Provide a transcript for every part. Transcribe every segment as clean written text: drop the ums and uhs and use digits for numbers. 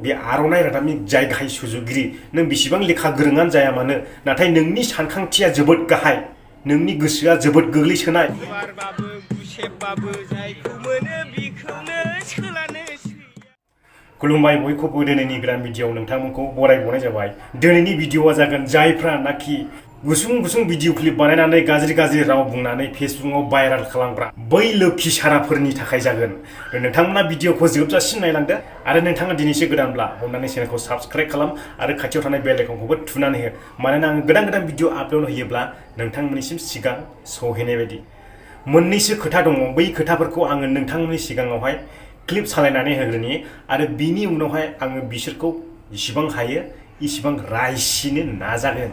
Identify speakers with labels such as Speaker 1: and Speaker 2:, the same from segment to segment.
Speaker 1: बे आर'नाइ रादाबनि जाय गाहाय सुजुगिरि नों बेसेबां लेखा गोरोङानो जाया मानो नाथाय नोंनि सानखांथिया जोबोद गाहाय नोंनि गोसोआ जोबोद गोग्लैसोनाय
Speaker 2: गुवारबाबो गुसेबबाबो जायखौ मोनो बेखौनो सोलानो
Speaker 1: खुलुमबाय बयखौबो दिनैनि गोदान भिडिअ'आव नोंथांमोनखौ बरायबावनाय जाबाय। दिनैनि भिडिअ'आ जागोन जायफ्रा नाखि गुसुं गुसुं भिडिअ क्लिप बानायनानै गाज्रि राव बुंनानै फेसबुकआव भाइराल खालामग्रा बै लोखि साराफोरनि थाखाय जागोन। नोंथांमोना भिडिअ'खौ जोबजासिम नायलांदो आरो नोंथाङा दिनैसो गोदानब्ला अन्नानै चेनेलखौ साबस्क्राइब खालाम आरो खाथियाव थानाय बेल आइकनखौबो थुनानै हो मानोना आं गोदान भिडिअ आपल'ड होयोब्ला नोंथांमोननिसिम सिगां सौहैनाय बायदि। मोननैसो खोथा दङ बै खोथाफोरखौ आङो नोंथांमोननि सिगाङावहाय क्लिप सालायनानै होग्रोनि आरो बिनि उनावहाय आङो बिसोरखौ जेसेबां हायो इसेबां रायसिनो नाजागोन।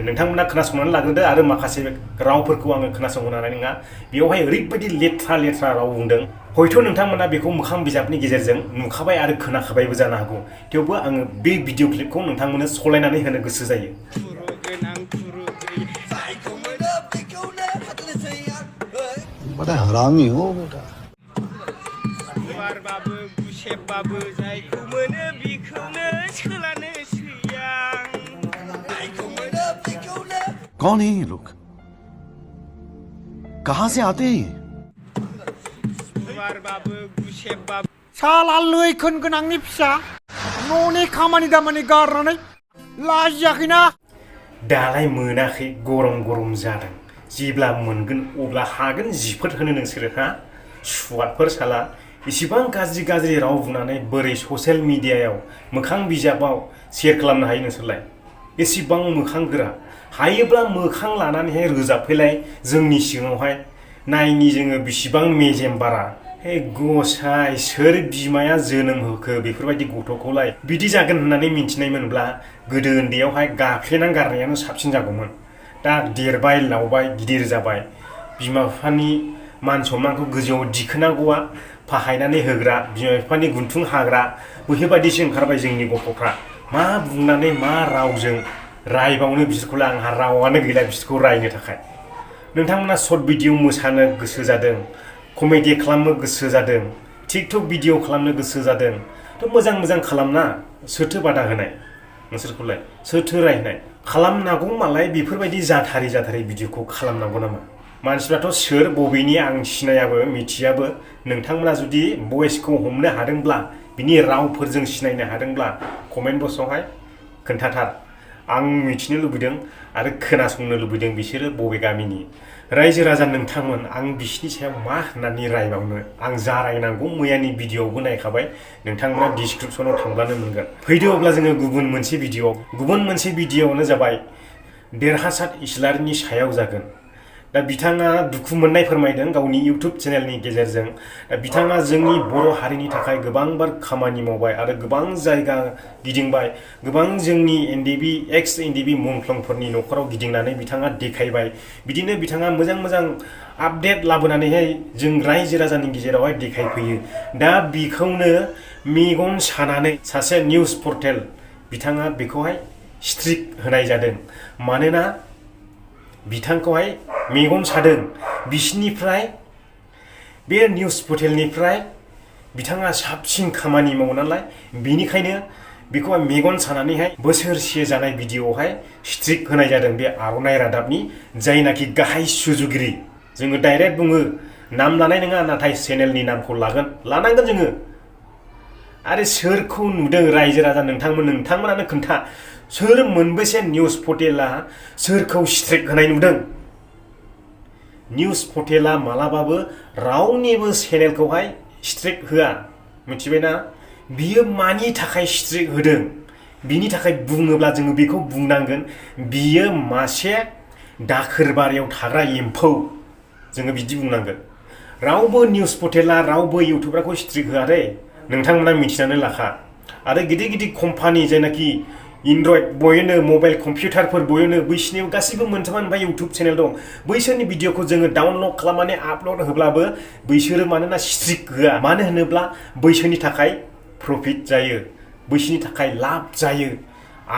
Speaker 1: नोंथांमोना खोनासंनानै लाग्रोदो आरो माखासे रावफोरखौ आङो खोनासंहोनो हानाय नङा। बेवहाय ओरैबायदि लेथ्रा राव बुंदों हयथ' नोंथांमोना बेखौ मोखां बिजाबनि गेजेरजों नुखाबाय आरो खोनाखाबायबो जानो हागौ। थेवबो आङो बे भिडिअ क्लिपखौ नोंथांमोननो सलायनानै होनो गोसो जायो।
Speaker 3: बड़ा हरामी हो बेटा।
Speaker 2: गुवारबाबो गुसेबबाबो जायखौ मोनो बेखौनो सोलानो सैयां
Speaker 3: कौन है ये लोग? कहां से आते हैं ये?
Speaker 2: गुवारबाबो गुसेबबाबो
Speaker 4: साला लैखोन गोनांनि फिसा न'नि खामानि दामानि गारनानै लाजियाखैना?
Speaker 1: दालाय मोनाखै गरम जादों जेब्ला मोनगोन अब्ला हागोन जिफोर होनो नोंसोरो हा सुवादफोर साला इसिबां गाज्रि राव बुंनानै बोरै ससियेल मिडियायाव मोखां बिजाबाव शेयार खालामनो हायो नोंसोरलाय एसेबां मोखां गोरा हायोब्ला मोखां लानानैहाय रोजाबफैलाय जोंनि सिगाङावहाय नायनि जोङो बेसेबां मेजेम बारा हे गसाय सोर बिमाया जोनोम होखो बेफोरबायदि गथ'खौलाय बिदि जागोन होननानै मिन्थिनायमोनब्ला गोदो उन्दैयावहाय गाफ्लेनानै गारनायानो साबसिन जागौमोन। दा देरबाय लावबाय गिदिर जाबाय बिमा बिफानि मान सन्मानखौ गोजौआव दिखोनांगौआ फाहायनानै होग्रा बिमा बिफानि गुन्थुं हाग्रा बेफोरबायदिसो ओंखारबाय जोंनि गथ'फ्रा। मा बुंनानै मा रावजों रायबावनो बिसोरखौलाय आंहा रावानो गैला बिसोरखौ रायनो थाखाय। नोंथांमोना सर्ट भिडिअ मोसानो गोसो जादों कमेडि खालामनो गोसो जादों टिकटक भिडिअ खालामनो गोसो जादों थ' मोजां खालामना सोरथो बादा होनाय नोंसोरखौलाय सोरथो रायनाय खालामनांगौ मालाय बेफोरबायदि जाथारै भिडिअखौ खालामनांगौ नामा? मानसिफ्राथ' सोर बबेनि आं सिनायाबो मिथियाबो। नोंथांमोना जुदि भइसखौ हमनो हादोंब्ला बिनि रावफोरजों सिनायनो हादोंब्ला कमेन्ट बक्सआवहाय खोन्थाथार। आं मिथिनो लुबैदों आरो खोनासंनो लुबैदों बिसोरो बबे गामिनि रायजो राजा नोंथांमोन। आं बिसिनि सायाव मा होननानै रायबावनो आं जा रायनांगौ मैयानि भिडिअआवबो नायखाबाय नोंथांमोना डिसक्रिपसनाव थांब्लानो मोनगोन। फैदो अब्ला जोङो गुबुन मोनसे भिडिअआनो जाबाय देरहासात इस्लारिनि सायाव जागोन। दा बिथाङा दुखु मोननाय फोरमायदों गावनि इउटुब चेनेलनि गेजेरजों। बिथाङा जोंनि बर' हारिनि थाखाय गोबांबार खामानि मावबाय आरो गोबां जायगा गिदिंबाय गोबां जोंनि एक्स एनडिबि मुंख्लंफोरनि न'खराव गिदिंनानै बिथाङा देखायबाय। बिदिनो बिथाङा मोजां आपडेट लाबोनानैहाय जों रायजो राजानि गेजेरावहाय देखायफैयो। दा बेखौनो मेगन सानानै सासे निउज पर्टेल बिथाङा बेखौहाय स्ट्रिक होनाय जादों। मानोना बिथांखौहाय मेगन सादों बिसिनिफ्राय बे निउज पर्टेलनिफ्राय बिथाङा साबसिन खामानि मावो नालाय बेनिखायनो बेखौहाय मेगन सानानैहाय बोसोरसे जानाय भिडिअआवहाय स्ट्रिक होनाय जादों बे आर'नाइ रादाबनि जायनाखि गाहाय सुजुगिरि। जोङो डाइरेक्ट बुङो नाम लानाय नङा नाथाय चेनेलनि नामखौ लानांगोन जोङो। आरो सोरखौ नुदों रायजो राजा नोंथांमोनानो खोन्था सोर मोनबेसे निउज पर्टेला सोरखौ स्ट्रिक होनाय नुदों? निउज पर्टेला मालाबाबो रावनिबो चेनेलखौहाय स्ट्रिक होआ मिथिबायना? बियो मानि थाखाय स्ट्रिक होदों बिनि थाखाय बुङोब्ला जोङो बेखौ बुंनांगोन बियो मासे दाखोर बारियाव थाग्रा एम्फौ जोङो बिदि बुंनांगोन। रावबो निउज पर्टेला रावबो इउटुबारखौ स्ट्रिक होआ दै नोंथांमोना मिथिनानै लाखा। आरो गिदिर कम्पानि जायनाखि एन्ड्रइड बयनो मबाइल कम्पिउटारफोर बयनो बैसिनियाव गासैबो मोनफा इउटुब चेनेल दं। बैसोरनि भिडिअखौ जोङो डाउनलड खालामनानै आपलड होब्लाबो बैसोरो मानोना स्ट्रिक होआ मानो होनोब्ला बैसोरनि थाखाय प्रफिट जायो बैसोरनि थाखाय लाब जायो।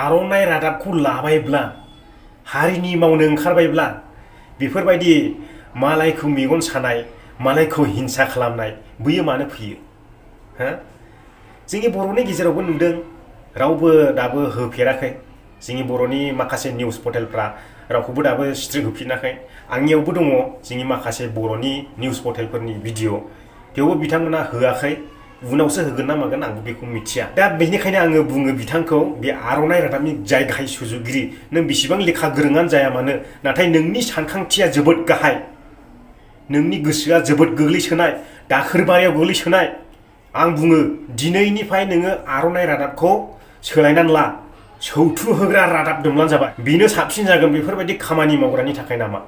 Speaker 1: आर'नाइ रादाबखौ लाबायब्ला हारिनि मावनो ओंखारबायब्ला बेफोरबायदि मालायखौ मेगन सानाय मालायखौ हिंसा खालामनाय बैयो मानो फैयो? जोंनि बर'नि गेजेरावबो नुदों रावबो दाबो होफेराखै जोंनि बर'नि माखासे निउस पर्टेलफ्रा रावखौबो दाबो स्ट्रिक होफिनाखै आंनियावबो दङ जोंनि माखासे बर'नि निउस पर्टेलफोरनि भिडिअ थेवबो बिथांमोना होआखै उनावसो होगोन ना मागोन आंबो बेखौ मिथिया दा बेनिखायनो आङो बुङो बिथांखौ बे आर'नाइ रादाबनि जाय गाहाय सुजुगिरि नों बेसेबां लेखा गोरोङानो जाया मानो नाथाय नोंनि सानखांथिया जोबोद गाहाय नोंनि गोसोआ जोबोद गोग्लैसोनाय दाखोरबारियाव गोग्लैसोनाय आं बुङो दिनैनिफ्राय नोङो आर'नाइ रादाबखौ सोलायनानै ला सौथु होग्रा रादाब दोनब्लानो जाबाय बेनो साबसिन जागोन बेफोरबायदि खामानि मावग्रानि थाखाय नामा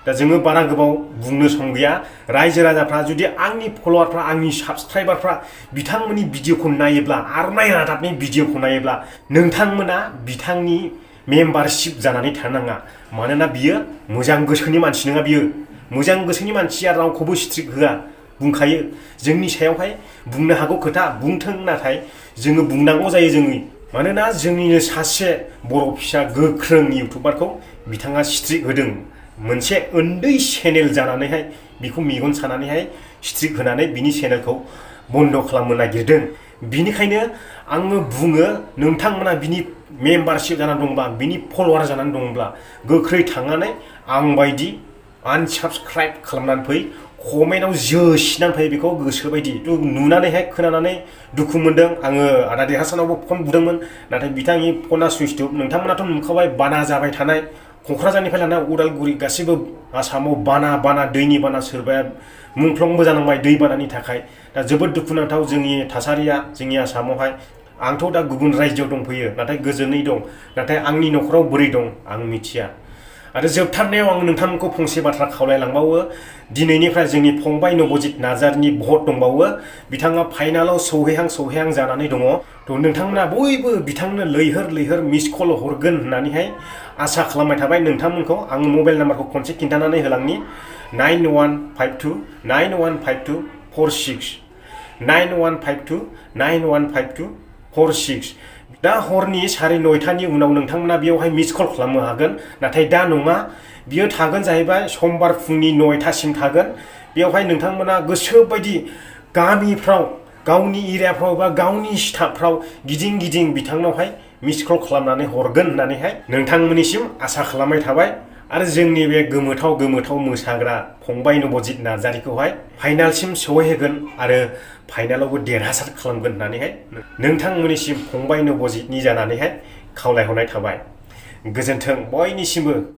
Speaker 1: दा जोङो बारा गोबाव बुंनो सम गैया रायजो राजाफ्रा जुदि आंनि फल'वारफ्रा आंनि साबसक्राइबारफ्रा बिथांमोननि भिडिअखौ नायोब्ला आर'नाइ रादाबनि भिडिअखौ नायोब्ला नोंथांमोना बिथांनि मेम्बारशिप जानानै थानाङा मानोना बियो मोजां गोसोनि मानसि नङा बियो मोजां गोसोनि मानसिया रावखौबो स्ट्रिक होआ बुंखायो जोंनि सायावहाय बुंनो हागौ खोथा बुंथों नाथाय जोङो बुंनांगौ जायो जोंनि मानोना जोंनिनो सासे बर' फिसा गोख्रों इउटुबारखौ बिथाङा स्ट्रिक होदों मोनसे उन्दै चेनेल जानानैहाय बिखौ मेगन सानानैहाय स्ट्रिक होनानै बिनि चेनेलखौ बन्द खालामनो नागिरदों बिनिखायनो आङो बुङो नोंथांमोना बिनि मेम्बारशिप जानानै दंब्ला बिनि फल'वार जानानै दंब्ला गोख्रै थांनानै आं बायदि आनसाबस्क्राइब खालामनानै फै कमेन्टआव जोसिनानै फै बेखौ गोसोबायदि नुनानैहाय खोनानानै दुखु मोनदों आङो आदा देरहासानावबो फन बुदोंमोन नाथाय बिथांनि फना सुइच अफ नोंथांमोनाथ' नुखाबाय बाना जाबाय थानाय क'क्राझारनिफ्राय लाना उदालगुरि गासैबो आसामाव बाना दैनि बाना सोरबाया मुंख्लंबो जानांबाय दै बानानि थाखाय दा जोबोद दुखुनांथाव जोंनि थासारिया जोंनि आसामावहाय आंथ' दा गुबुन रायजोआव दंफैयो नाथाय गोजोनै दं नाथाय आंनि न'खराव बोरै दं आं मिथिया आरो जोबथारनायाव आं नोंथांमोनखौ फंसे बाथ्रा खावलायलांबावो दिनैनिफ्राय जोंनि फंबाय नबजित नार्जारिनि भट दंबावो बिथाङा फाइनालाव सौहैहां जानानै दङ थ' नोंथांमोना बयबो बिथांनो लैहोर मिस कल हरगोन होननानैहाय आसा खालामबाय थाबाय नोंथांमोनखौ आं मबाइल नाम्बारखौ खनसे खिन्थानानै होलांनि 9152915246 9152915246 दा हरनि 9:30 उनाव नोंथांमोना बेयावहाय मिस कल खालामनो हागोन नाथाय दा नङा बियो थागोन जाहैबाय समबार फुंनि 9:00 थागोन बेयावहाय नोंथांमोना गोसोबायदि गामिफ्राव गावनि एरियाफ्राव बा गावनि स्टाफफ्राव गिदिं बिथांनावहाय मिस कल खालामनानै हरगोन होननानैहाय नोंथांमोननिसिम आसा खालामनाय थाबाय आरो जोंनि बे गोमोथाव मोसाग्रा फंबाय नबजित नार्जारिखौहाय फाइनालसिम सौहैहोगोन आरो फाइनालावबो देरहासार खालामगोन होननानैहाय नोंथांमोननिसिम फंबाय नबजितनि जानानैहाय खावलायहरनाय थाबाय गोजोन्थों बयनिसिमबो